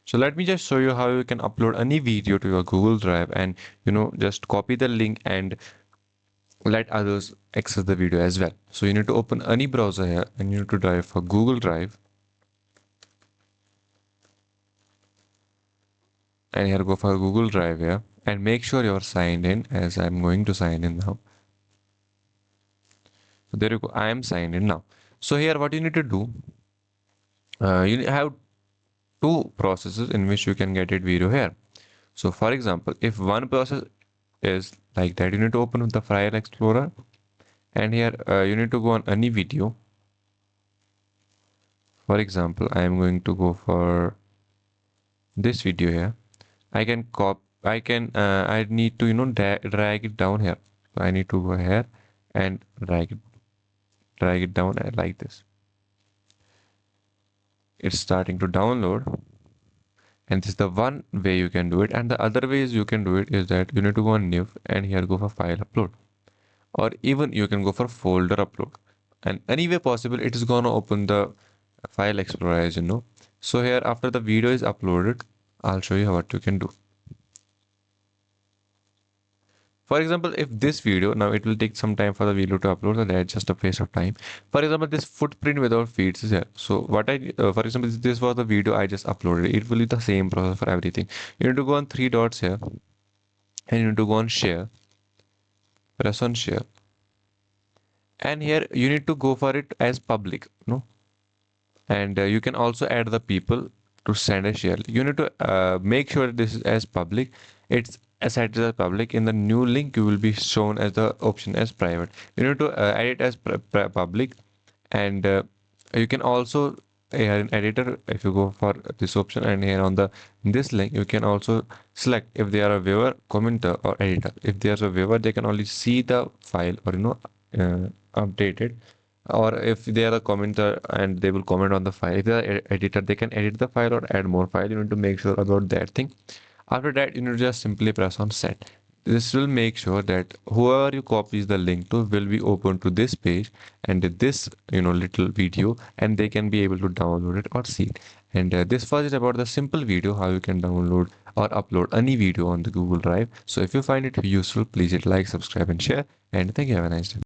So let me just show you how you can upload any video to your Google Drive and just copy the link and let others access the video as well. So you need to open any browser here and you need to drive for Google Drive, and here go for Google Drive here, and make sure you're signed in, as I'm going to sign in now. So there you go, I am signed in now. So here what you need to do, you have two processes in which you can get it video here. So for example, if one process is like that, you need to open the File Explorer, and here you need to go on any video. For example, I am going to go for this video here. I can I need to drag it down here. So I need to go here and drag it down like this. It's starting to download, and this is the one way you can do it. And the other ways you can do it is that you need to go on new and here go for file upload, or even you can go for folder upload. And any way possible, it is gonna open the file explorer, as you know. So here after the video is uploaded, I'll show you what you can do. For example, if this video, now it will take some time for the video to upload, so that's just a waste of time. For example, this footprint without feeds is here. So what for example, this was the video I just uploaded. It will be the same process for everything. You need to go on three dots here, and you need to go on share, press on share. And here you need to go for it as public, no? And you can also add the people to send a share. You need to make sure this is as public. It's set as public. In the new link, you will be shown as the option as private. You need to edit as public, and you can also here in editor, if you go for this option, and here on the this link you can also select if they are a viewer, commenter, or editor. If they are a viewer, they can only see the file, or update it, or if they are a commenter and they will comment on the file. If they are editor, they can edit the file or add more file. You need to make sure about that thing. After that, you need to just simply press on set. This will make sure that whoever you copies the link to will be open to this page and this little video, and they can be able to download it or see it. And this was it about the simple video how you can download or upload any video on the Google Drive. So if you find it useful, please hit like, subscribe, and share. And thank you. Have a nice day.